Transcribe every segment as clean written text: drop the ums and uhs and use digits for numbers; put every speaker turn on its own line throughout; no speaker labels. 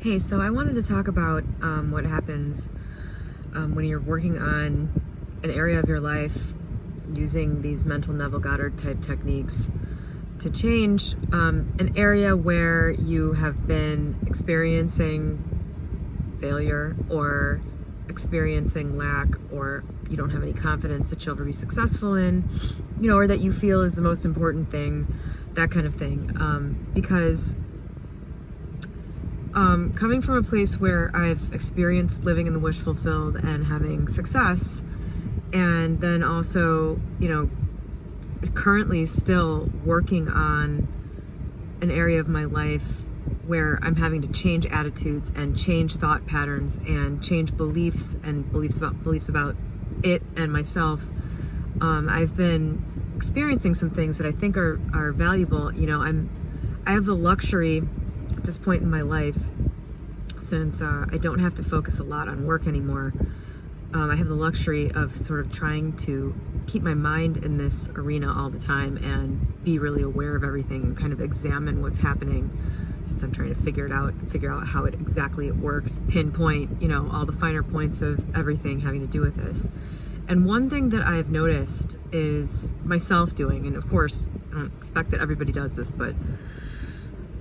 Hey, so I wanted to talk about what happens when you're working on an area of your life using these mental Neville Goddard type techniques to change an area where you have been experiencing failure or experiencing lack, or you don't have any confidence that you'll ever be successful in, or that you feel is the most important thing, that kind of thing. Because coming from a place where I've experienced living in the wish fulfilled and having success, and then also, currently still working on an area of my life where I'm having to change attitudes and change thought patterns and change beliefs about it and myself. I've been experiencing some things that I think are valuable. I have the luxury at this point in my life, since I don't have to focus a lot on work anymore. I have the luxury of sort of trying to keep my mind in this arena all the time and be really aware of everything and kind of examine what's happening, since I'm trying to figure out how it exactly works, pinpoint, all the finer points of everything having to do with this. And one thing that I've noticed is myself doing, and of course, I don't expect that everybody does this, but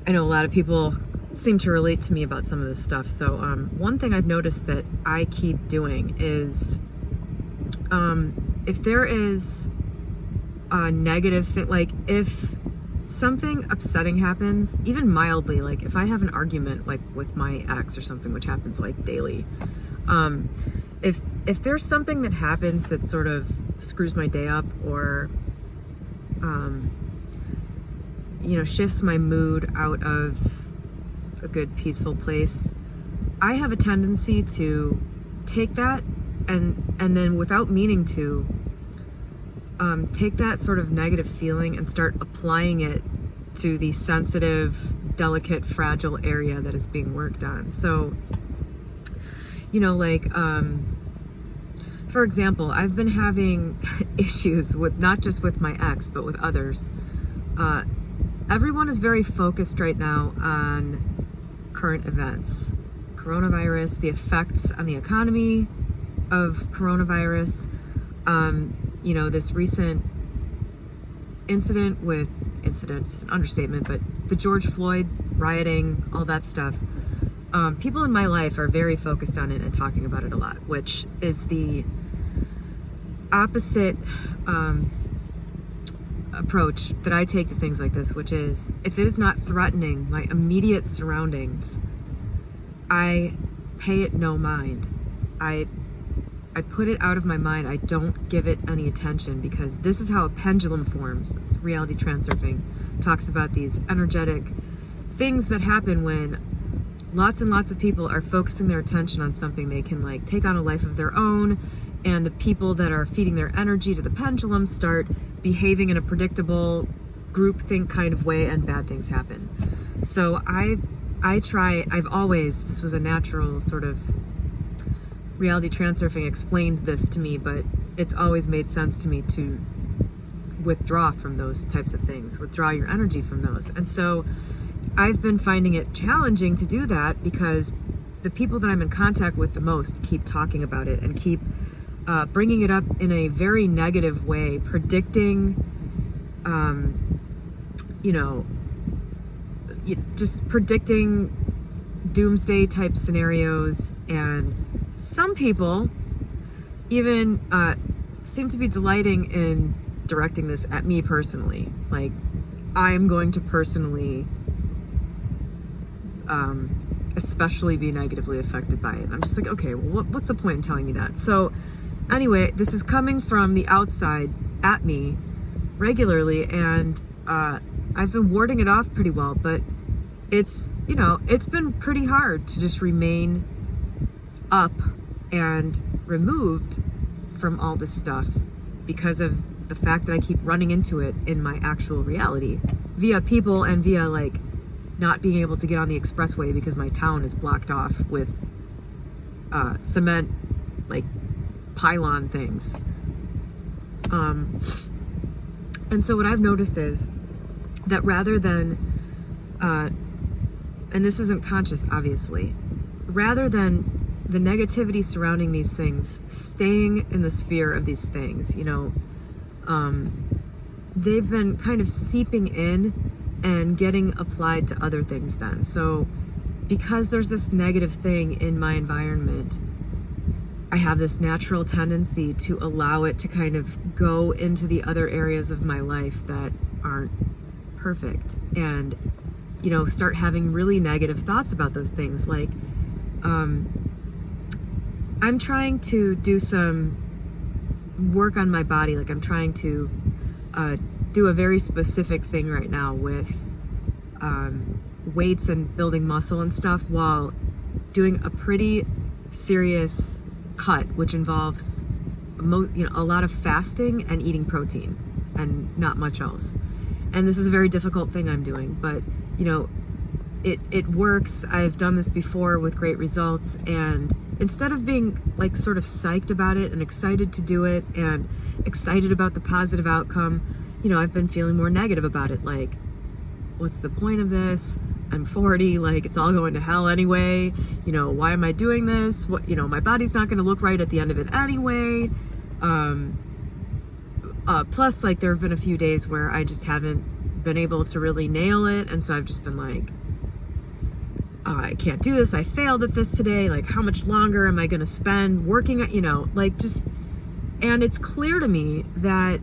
I know a lot of people seem to relate to me about some of this stuff. So one thing I've noticed that I keep doing is if there is a negative thing, like if something upsetting happens, even mildly, like if I have an argument like with my ex or something, which happens like daily, if there's something that happens that sort of screws my day up, or shifts my mood out of a good peaceful place, I have a tendency to take that and then, without meaning to, take that sort of negative feeling and start applying it to the sensitive, delicate, fragile area that is being worked on. So, for example, I've been having issues with, not just with my ex, but with others. Everyone is very focused right now on current events, coronavirus, the effects on the economy of coronavirus, this recent incidents, understatement, but the George Floyd rioting, all that stuff. People in my life are very focused on it and talking about it a lot, which is the opposite approach that I take to things like this, which is, if it is not threatening my immediate surroundings, I pay it no mind. I put it out of my mind. I don't give it any attention, because this is how a pendulum forms. It's reality transurfing. Talks about these energetic things that happen when lots and lots of people are focusing their attention on something. They can like take on a life of their own, and the people that are feeding their energy to the pendulum start behaving in a predictable groupthink kind of way, and bad things happen. So this was a natural sort of reality transurfing explained this to me, but it's always made sense to me to withdraw from those types of things, withdraw your energy from those. And so I've been finding it challenging to do that, because the people that I'm in contact with the most keep talking about it and keep bringing it up in a very negative way, predicting, just predicting doomsday type scenarios. And some people even seem to be delighting in directing this at me personally. Like, I'm going to personally especially be negatively affected by it. And I'm just like, okay, well, what's the point in telling me that? So anyway, this is coming from the outside at me regularly, and I've been warding it off pretty well, but it's been pretty hard to just remain up and removed from all this stuff, because of the fact that I keep running into it in my actual reality via people, and via like not being able to get on the expressway because my town is blocked off with cement, like pylon things. And so what I've noticed is that rather than and this isn't conscious, obviously, rather than the negativity surrounding these things, staying in the sphere of these things, they've been kind of seeping in and getting applied to other things then. So because there's this negative thing in my environment, I have this natural tendency to allow it to kind of go into the other areas of my life that aren't perfect, and start having really negative thoughts about those things. Like I'm trying to do some work on my body. Like I'm trying to do a very specific thing right now with weights and building muscle and stuff, while doing a pretty serious cut, which involves a lot of fasting and eating protein and not much else. And this is a very difficult thing I'm doing, but it works. I've done this before with great results, and instead of being like sort of psyched about it and excited to do it and excited about the positive outcome, I've been feeling more negative about it. Like, what's the point of this? I'm 40, like it's all going to hell anyway. Why am I doing this? What, my body's not going to look right at the end of it anyway. Plus, like, there have been a few days where I just haven't been able to really nail it. And so I've just been like, I can't do this. I failed at this today. Like, how much longer am I going to spend working at, and it's clear to me that,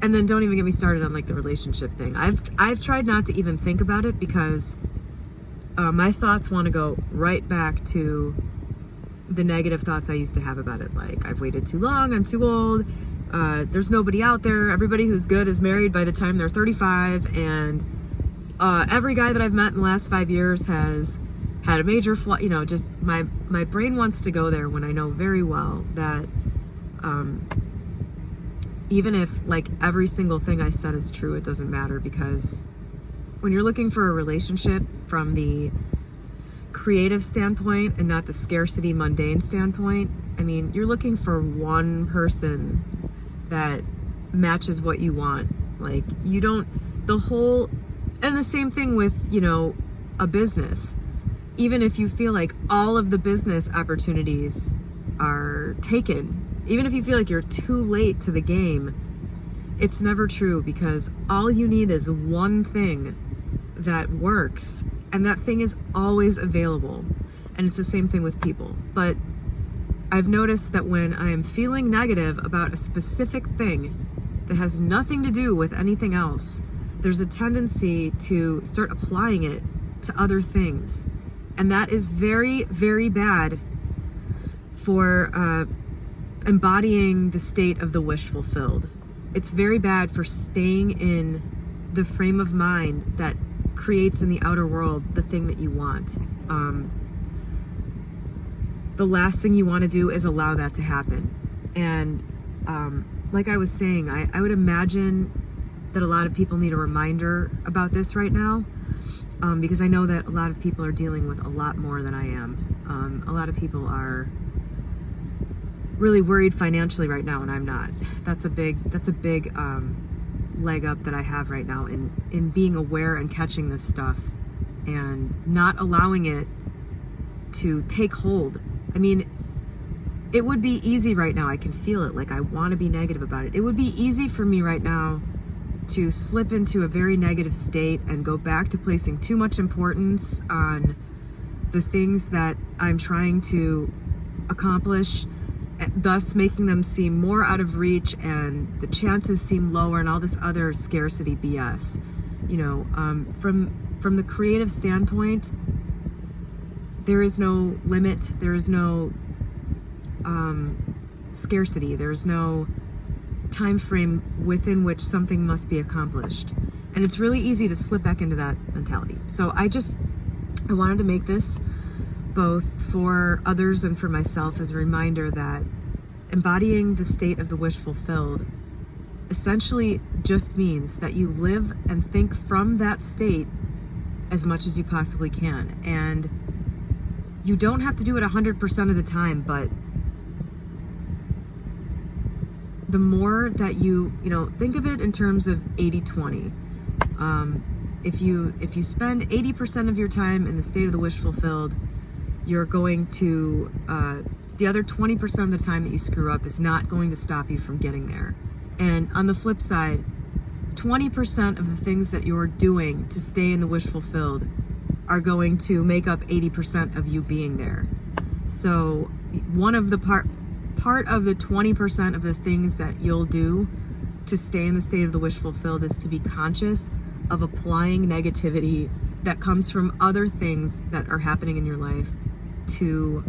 and then don't even get me started on like the relationship thing. I've tried not to even think about it, because my thoughts want to go right back to the negative thoughts I used to have about it. Like, I've waited too long. I'm too old. There's nobody out there. Everybody who's good is married by the time they're 35. And every guy that I've met in the last 5 years has had a major flaw. Just my brain wants to go there, when I know very well that even if like every single thing I said is true, it doesn't matter, because when you're looking for a relationship from the creative standpoint and not the scarcity, mundane standpoint, I mean, you're looking for one person that matches what you want. Like, you don't, and the same thing with, a business. Even if you feel like all of the business opportunities are taken, even if you feel like you're too late to the game, it's never true, because all you need is one thing that works, and that thing is always available. And it's the same thing with people. But I've noticed that when I am feeling negative about a specific thing that has nothing to do with anything else, there's a tendency to start applying it to other things. And that is very, very bad for embodying the state of the wish fulfilled. It's very bad for staying in the frame of mind that creates in the outer world the thing that you want. The last thing you want to do is allow that to happen. And like I was saying, I would imagine that a lot of people need a reminder about this right now, because I know that a lot of people are dealing with a lot more than I am. A lot of people are really worried financially right now, and I'm not. That's a big leg up that I have right now in being aware and catching this stuff and not allowing it to take hold. I mean, it would be easy right now. I can feel it. Like, I want to be negative about it. It would be easy for me right now to slip into a very negative state and go back to placing too much importance on the things that I'm trying to accomplish, thus making them seem more out of reach and the chances seem lower and all this other scarcity BS. From the creative standpoint, there is no limit, there is no scarcity, there is no time frame within which something must be accomplished. And it's really easy to slip back into that mentality. So I wanted to make this both for others and for myself as a reminder that embodying the state of the wish fulfilled essentially just means that you live and think from that state as much as you possibly can. And you don't have to do it 100% of the time, but the more that you think of it in terms of 80-20. if you spend 80% of your time in the state of the wish fulfilled, you're going to the other 20% of the time that you screw up is not going to stop you from getting there. And on the flip side, 20% of the things that you're doing to stay in the wish fulfilled are going to make up 80% of you being there. So one of the part of the 20% of the things that you'll do to stay in the state of the wish fulfilled is to be conscious of applying negativity that comes from other things that are happening in your life to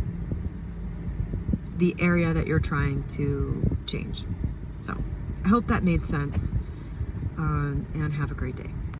the area that you're trying to change. So I hope that made sense, and have a great day.